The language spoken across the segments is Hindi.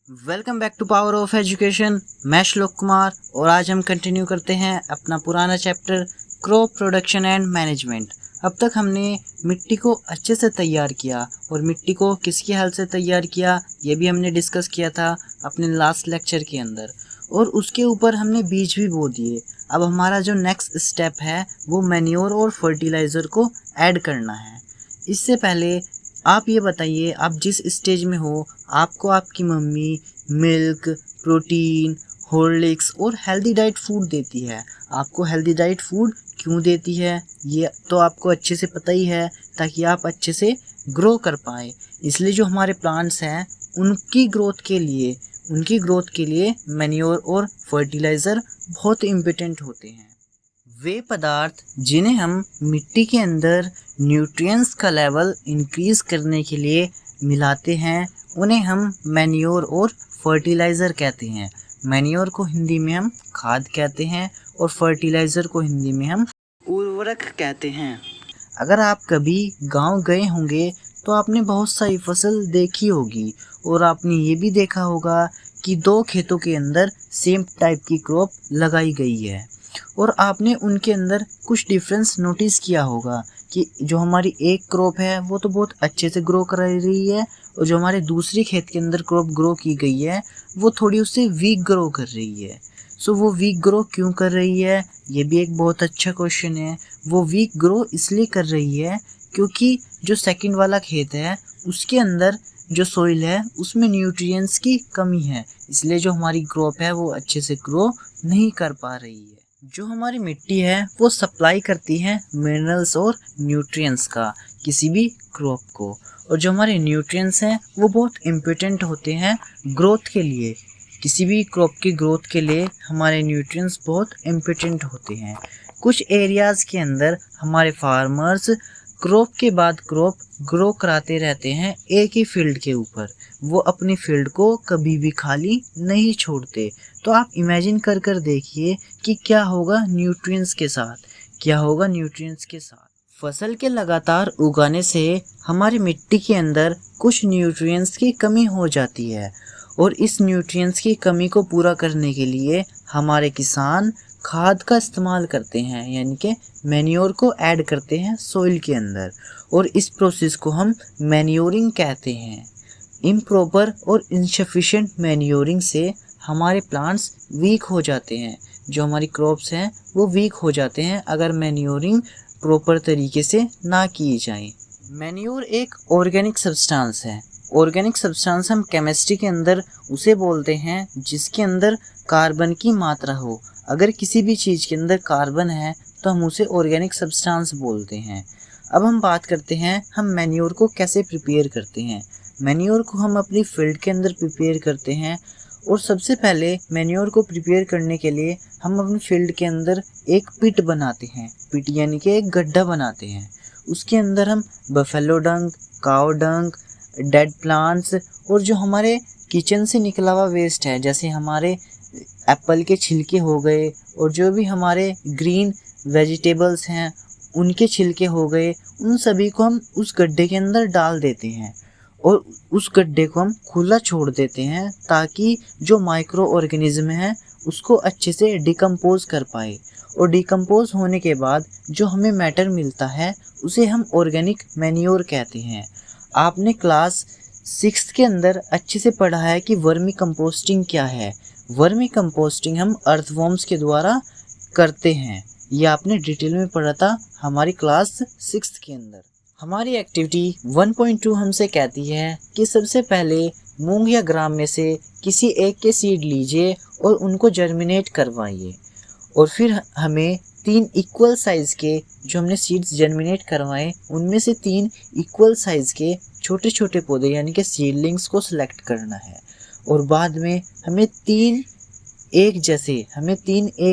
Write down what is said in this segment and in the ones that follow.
Welcome back to power of education. मैं श्लोक कुमार और आज हम कंटिन्यू करते हैं अपना पुराना chapter crop production and management. अब तक हमने मिट्टी को अच्छे से तैयार किया और मिट्टी को किसकी हेल्प से तैयार किया ये भी हमने डिस्कस किया था अपने लास्ट लेक्चर के अंदर, और उसके ऊपर हमने बीज भी बो दिए। अब हमारा जो नेक्स्ट स्टेप है वो मैन्योर और फर्टिलाइज़र को ऐड करना है। इससे पहले आप ये बताइए, आप जिस स्टेज में हो, आपको आपकी मम्मी मिल्क, प्रोटीन, हॉर्लिक्स और हेल्दी डाइट फूड देती है। आपको हेल्दी डाइट फूड क्यों देती है ये तो आपको अच्छे से पता ही है, ताकि आप अच्छे से ग्रो कर पाए। इसलिए जो हमारे प्लांट्स हैं उनकी ग्रोथ के लिए मैन्योर और फर्टिलाइज़र बहुत इम्पोर्टेंट होते हैं। वे पदार्थ जिन्हें हम मिट्टी के अंदर न्यूट्रिएंट्स का लेवल इंक्रीज करने के लिए मिलाते हैं उन्हें हम मैन्योर और फर्टिलाइज़र कहते हैं। मैन्योर को हिंदी में हम खाद कहते हैं और फर्टिलाइज़र को हिंदी में हम उर्वरक कहते हैं। अगर आप कभी गांव गए होंगे तो आपने बहुत सारी फसल देखी होगी और आपने ये भी देखा होगा कि दो खेतों के अंदर सेम टाइप की क्रॉप लगाई गई है और आपने उनके अंदर कुछ डिफरेंस नोटिस किया होगा कि जो हमारी एक क्रॉप है वो तो बहुत अच्छे से ग्रो कर रही है और जो हमारे दूसरी खेत के अंदर क्रॉप ग्रो की गई है वो थोड़ी उससे वीक ग्रो कर रही है। सो वो वीक ग्रो क्यों कर रही है, ये भी एक बहुत अच्छा क्वेश्चन है। वो वीक ग्रो इसलिए कर रही है क्योंकि जो सेकंड वाला खेत है उसके अंदर जो सोइल है उसमें न्यूट्रिएंट्स की कमी है, इसलिए जो हमारी क्रॉप है वो अच्छे से ग्रो नहीं कर पा रही है। जो हमारी मिट्टी है वो सप्लाई करती है मिनरल्स और न्यूट्रिएंट्स का किसी भी क्रॉप को, और जो हमारे न्यूट्रिएंट्स हैं वो बहुत इम्पोर्टेंट होते हैं ग्रोथ के लिए। किसी भी क्रॉप की ग्रोथ के लिए हमारे न्यूट्रिएंट्स बहुत इम्पोर्टेंट होते हैं। कुछ एरियाज़ के अंदर हमारे फार्मर्स क्रॉप के बाद क्रॉप ग्रो कराते रहते हैं एक ही फील्ड के ऊपर। वो अपनी फील्ड को कभी भी खाली नहीं छोड़ते। तो आप इमेजिन कर देखिए कि क्या होगा न्यूट्रिएंट्स के साथ। फसल के लगातार उगाने से हमारी मिट्टी के अंदर कुछ न्यूट्रिएंट्स की कमी हो जाती है और इस न्यूट्रिएंट्स की कमी को पूरा करने के लिए हमारे किसान खाद का इस्तेमाल करते हैं, यानी कि मैन्योर को ऐड करते हैं सोइल के अंदर, और इस प्रोसेस को हम मैन्योरिंग कहते हैं। इम्प्रॉपर और इनसफिशिएंट मैन्योरिंग से हमारे प्लांट्स वीक हो जाते हैं, जो हमारी क्रॉप्स हैं वो वीक हो जाते हैं अगर मैन्योरिंग प्रॉपर तरीके से ना की जाए। मैन्योर एक ऑर्गेनिक सब्सटेंस है। ऑर्गेनिक सब्सटेंस हम केमिस्ट्री के अंदर उसे बोलते हैं जिसके अंदर कार्बन की मात्रा हो। अगर किसी भी चीज़ के अंदर कार्बन है तो हम उसे ऑर्गेनिक सब्सटेंस बोलते हैं। अब हम बात करते हैं हम मैन्योर को कैसे प्रिपेयर करते हैं। मैन्योर को हम अपनी फील्ड के अंदर प्रिपेयर करते हैं, और सबसे पहले मैन्योर को प्रिपेयर करने के लिए हम अपनी फील्ड के अंदर एक पिट बनाते हैं। पिट यानी कि एक गड्ढा बनाते हैं। उसके अंदर हम बफेलो डंग, काव डंग, डेड प्लांट्स और जो हमारे किचन से निकला हुआ वेस्ट है, जैसे हमारे एप्पल के छिलके हो गए और जो भी हमारे ग्रीन वेजिटेबल्स हैं उनके छिलके हो गए, उन सभी को हम उस गड्ढे के अंदर डाल देते हैं और उस गड्ढे को हम खुला छोड़ देते हैं ताकि जो माइक्रो ऑर्गेनिज्म है उसको अच्छे से डिकम्पोज कर पाए, और डिकम्पोज होने के बाद जो हमें मैटर मिलता है उसे हम ऑर्गेनिक मैन्योर कहते हैं। आपने क्लास 6 के अंदर अच्छे से पढ़ा है कि वर्मी कंपोस्टिंग क्या है। वर्मी कंपोस्टिंग हम अर्थवॉर्म्स के द्वारा करते हैं, ये आपने डिटेल में पढ़ा था हमारी क्लास 6 के अंदर। हमारी एक्टिविटी 1.2 हमसे कहती है कि सबसे पहले मूंग या ग्राम में से किसी एक के सीड लीजिए और उनको जर्मिनेट करवाइए, और फिर हमें 3 इक्वल साइज़ के जो हमने सीड्स जर्मिनेट करवाए उनमें से 3 इक्वल साइज़ के छोटे छोटे पौधे यानी कि सीडलिंग्स को सिलेक्ट करना है, और बाद में हमें 3 एक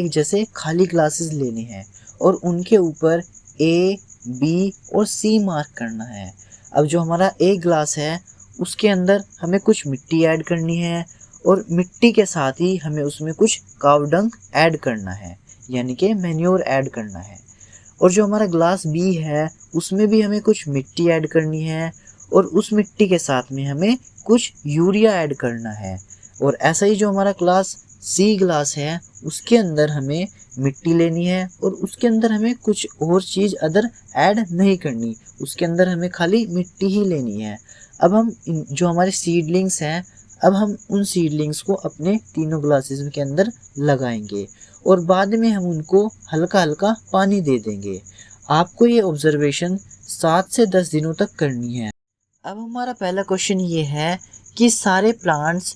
जैसे खाली ग्लासेस लेने हैं और उनके ऊपर A, B और C मार्क करना है। अब जो हमारा A ग्लास है उसके अंदर हमें कुछ मिट्टी ऐड करनी है और मिट्टी के साथ ही हमें उसमें कुछ काव डंग ऐड करना है, यानी कि मैन्योर ऐड करना है। और जो हमारा ग्लास B है उसमें भी हमें कुछ मिट्टी ऐड करनी है और उस मिट्टी के साथ में हमें कुछ यूरिया ऐड करना है। और ऐसा ही जो हमारा क्लास सी ग्लास है उसके अंदर हमें मिट्टी लेनी है और उसके अंदर हमें कुछ और चीज़ अदर ऐड नहीं करनी, उसके अंदर हमें खाली मिट्टी ही लेनी है। अब हम जो हमारे सीडलिंग्स हैं, अब हम उन सीडलिंग्स को अपने तीनों ग्लासेस के अंदर लगाएंगे और बाद में हम उनको हल्का हल्का पानी दे देंगे। आपको ये ऑब्जर्वेशन 7 से 10 दिनों तक करनी है। अब हमारा पहला क्वेश्चन ये है कि सारे प्लांट्स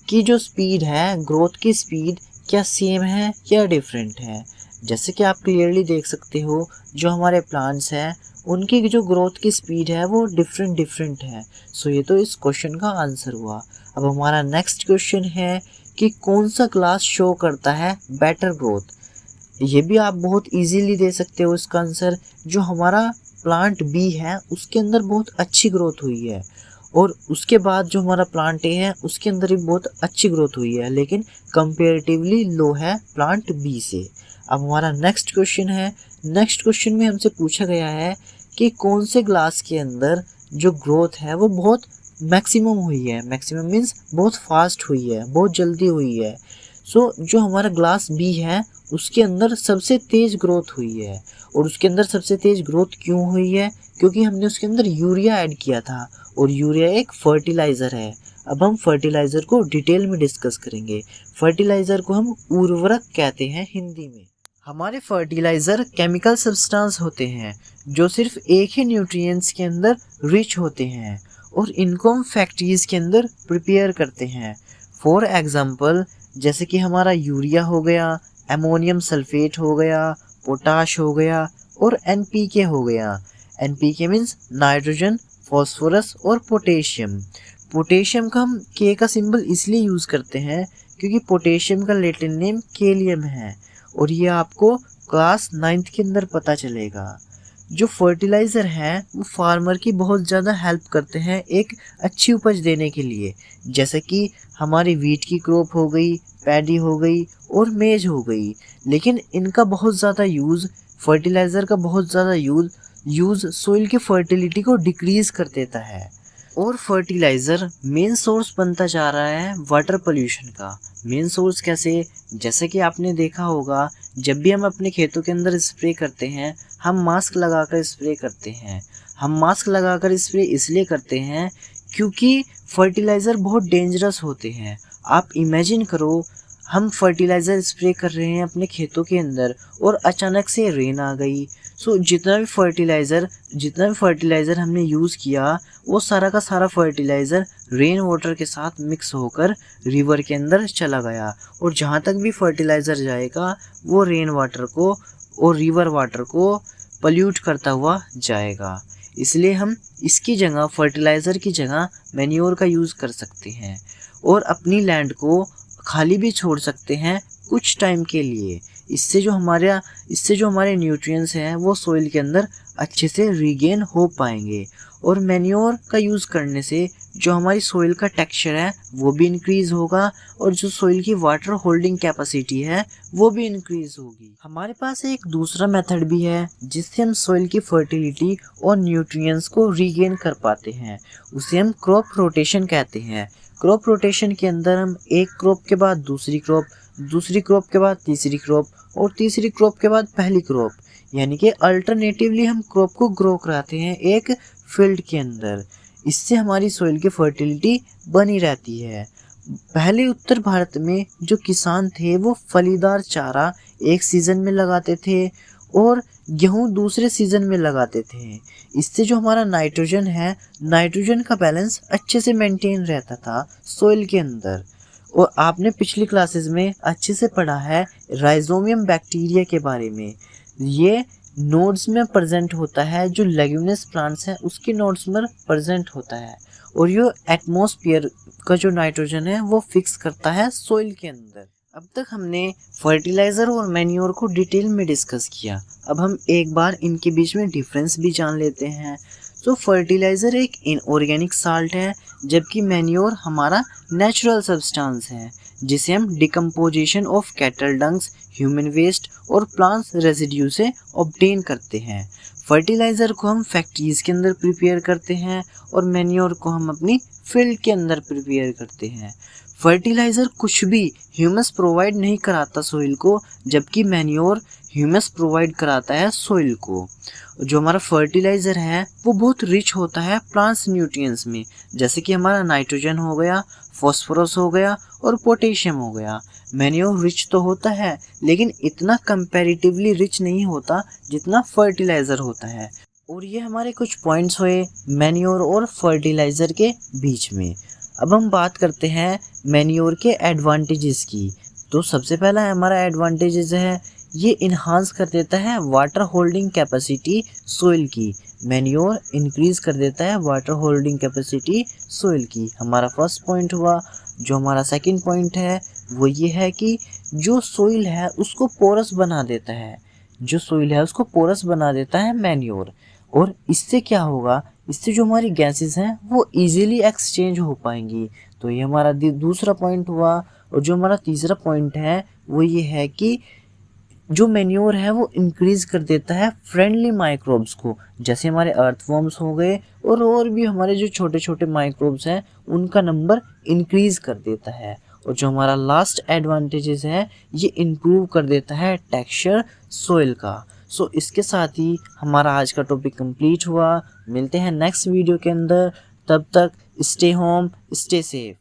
की जो स्पीड है, ग्रोथ की स्पीड क्या सेम है या डिफरेंट है। जैसे कि आप क्लियरली देख सकते हो जो हमारे प्लांट्स हैं उनकी जो ग्रोथ की स्पीड है वो डिफरेंट है। सो ये तो इस क्वेश्चन का आंसर हुआ। अब हमारा नेक्स्ट क्वेश्चन है कि कौन सा क्लास शो करता है बेटर ग्रोथ। ये भी आप बहुत इजीली दे सकते हो इसका आंसर। जो हमारा प्लांट बी है उसके अंदर बहुत अच्छी ग्रोथ हुई है और उसके बाद जो हमारा प्लांट ए है उसके अंदर भी बहुत अच्छी ग्रोथ हुई है, लेकिन कंपेरेटिवली लो है प्लांट बी से। अब हमारा नेक्स्ट क्वेश्चन है, नेक्स्ट क्वेश्चन में हमसे पूछा गया है कि कौन से ग्लास के अंदर जो ग्रोथ है वो बहुत मैक्सिमम हुई है। मैक्सिमम मीन्स बहुत फास्ट हुई है, बहुत जल्दी हुई है। सो जो हमारा ग्लास बी है उसके अंदर सबसे तेज़ ग्रोथ हुई है। और उसके अंदर सबसे तेज़ ग्रोथ क्यों हुई है? क्योंकि हमने उसके अंदर यूरिया ऐड किया था और यूरिया एक फर्टिलाइज़र है। अब हम फर्टिलाइज़र को डिटेल में डिस्कस करेंगे। फर्टिलाइज़र को हम उर्वरक कहते हैं हिंदी में। हमारे फर्टिलाइज़र केमिकल सब्सटेंस होते हैं जो सिर्फ एक ही न्यूट्रिएंट्स के अंदर रिच होते हैं और इनको हम फैक्ट्रीज़ के अंदर प्रिपेयर करते हैं। फॉर एग्ज़ाम्पल जैसे कि हमारा यूरिया हो गया, एमोनियम सल्फेट हो गया, पोटाश हो गया और एनपीके हो गया। एनपीके मीन्स नाइट्रोजन, फॉस्फोरस और पोटेशियम। पोटेशियम का हम के का सिंबल इसलिए यूज़ करते हैं क्योंकि पोटेशियम का लैटिन नेम केलियम है और ये आपको क्लास 9th के अंदर पता चलेगा। जो फर्टिलाइज़र हैं वो फार्मर की बहुत ज़्यादा हेल्प करते हैं एक अच्छी उपज देने के लिए। जैसे कि हमारी वीट की क्रॉप हो गई, पैडी हो गई और मेज हो गई। लेकिन इनका बहुत ज़्यादा यूज़, फर्टिलाइज़र का बहुत ज़्यादा यूज़ सोइल की फर्टिलिटी को डिक्रीज़ कर देता है। और फर्टिलाइज़र मेन सोर्स बनता जा रहा है वाटर पोल्यूशन का। मेन सोर्स कैसे? जैसे कि आपने देखा होगा जब भी हम अपने खेतों के अंदर स्प्रे करते हैं हम मास्क लगाकर स्प्रे करते हैं। हम मास्क लगाकर स्प्रे इसलिए करते हैं क्योंकि फर्टिलाइज़र बहुत डेंजरस होते हैं। आप इमेजिन करो हम फर्टिलाइज़र स्प्रे कर रहे हैं अपने खेतों के अंदर और अचानक से रेन आ गई। सो जितना भी फर्टिलाइज़र हमने यूज़ किया वो सारा का सारा फर्टिलाइज़र रेन वाटर के साथ मिक्स होकर रिवर के अंदर चला गया और जहाँ तक भी फर्टिलाइज़र जाएगा वो रेन वाटर को और रिवर वाटर को पल्यूट करता हुआ जाएगा। इसलिए हम इसकी जगह, फर्टिलाइज़र की जगह मैन्योर का यूज़ कर सकते हैं और अपनी लैंड को खाली भी छोड़ सकते हैं कुछ टाइम के लिए। इससे जो हमारे न्यूट्रिएंट्स हैं वो सॉइल के अंदर अच्छे से रीगेन हो पाएंगे। और मैन्योर का यूज़ करने से जो हमारी सॉइल का टेक्सचर है वो भी इंक्रीज़ होगा और जो सॉइल की वाटर होल्डिंग कैपेसिटी है वो भी इंक्रीज़ होगी। हमारे पास एक दूसरा मेथड भी है जिससे हम सॉइल की फर्टिलिटी और न्यूट्रिएंट्स को रीगेन कर पाते हैं। उसे हम क्रॉप रोटेशन कहते हैं। क्रॉप रोटेशन के अंदर हम एक क्रॉप के बाद दूसरी क्रॉप, दूसरी क्रॉप के बाद तीसरी क्रॉप और तीसरी क्रॉप के बाद पहली क्रॉप, यानी कि अल्टरनेटिवली हम क्रॉप को ग्रो कराते हैं एक फील्ड के अंदर। इससे हमारी सॉइल की फर्टिलिटी बनी रहती है। पहले उत्तर भारत में जो किसान थे वो फलीदार चारा एक सीज़न में लगाते थे और गेहूँ दूसरे सीज़न में लगाते थे। इससे जो हमारा नाइट्रोजन है, नाइट्रोजन का बैलेंस अच्छे से मेंटेन रहता था सॉइल के अंदर। और आपने पिछली क्लासेस में अच्छे से पढ़ा है राइजोमियम बैक्टीरिया के बारे में। ये नोड्स में प्रेजेंट होता है, जो लेग्यूमिनस प्लांट्स हैं उसके नोड्स में प्रेजेंट होता है और ये एटमॉस्फेयर का जो नाइट्रोजन है वो फिक्स करता है सॉइल के अंदर। अब तक हमने फर्टिलाइज़र और मैन्योर को डिटेल में डिस्कस किया। अब हम एक बार इनके बीच में डिफरेंस भी जान लेते हैं। तो फर्टिलाइज़र एक इनऑर्गेनिक साल्ट है जबकि मैन्योर हमारा नेचुरल सब्सटेंस है जिसे हम decomposition of cattle dungs, human waste और प्लांट्स रेजिड्यू से ऑब्टेन करते हैं। फर्टिलाइज़र को हम फैक्ट्रीज़ के अंदर प्रिपेयर करते हैं और मैन्योर को हम अपनी फील्ड के अंदर प्रिपेयर करते हैं। फर्टिलाइज़र कुछ भी ह्यूमस प्रोवाइड नहीं कराता सोइल को, जबकि मैन्योर ह्यूमस प्रोवाइड कराता है सोइल को। जो हमारा फर्टिलाइज़र है वो बहुत रिच होता है प्लांट्स न्यूट्रिएंट्स में, जैसे कि हमारा नाइट्रोजन हो गया, फॉस्फोरस हो गया और पोटेशियम हो गया। मैन्योर रिच तो होता है लेकिन इतना कंपैरेटिवली रिच नहीं होता जितना फर्टिलाइज़र होता है। और ये हमारे कुछ पॉइंट्स हुए मैन्योर और फर्टिलाइज़र के बीच में। अब हम बात करते हैं मैन्योर के एडवांटेजेस की। तो सबसे पहला हमारा एडवांटेजेस है, ये इन्हांस कर देता है वाटर होल्डिंग कैपेसिटी सोइल की। मैन्योर इंक्रीज कर देता है वाटर होल्डिंग कैपेसिटी सोइल की, हमारा फर्स्ट पॉइंट हुआ। जो हमारा सेकंड पॉइंट है वो ये है कि जो सोइल है उसको पोरस बना देता है, जो सोइल है उसको पोरस बना देता है मैन्योर। और इससे क्या होगा, इससे जो हमारी गैसेस हैं वो इजीली एक्सचेंज हो पाएंगी। तो ये हमारा दूसरा पॉइंट हुआ। और जो हमारा तीसरा पॉइंट है वो ये है कि जो मैन्योर है वो इंक्रीज कर देता है फ्रेंडली माइक्रोब्स को, जैसे हमारे अर्थवॉर्म्स हो गए और भी हमारे जो छोटे छोटे माइक्रोब्स हैं उनका नंबर इंक्रीज कर देता है। और जो हमारा लास्ट एडवांटेजेस है, ये इम्प्रूव कर देता है टेक्सचर सोइल का। सो इसके साथ ही हमारा आज का टॉपिक कंप्लीट हुआ। मिलते हैं नेक्स्ट वीडियो के अंदर, तब तक स्टे होम स्टे सेफ।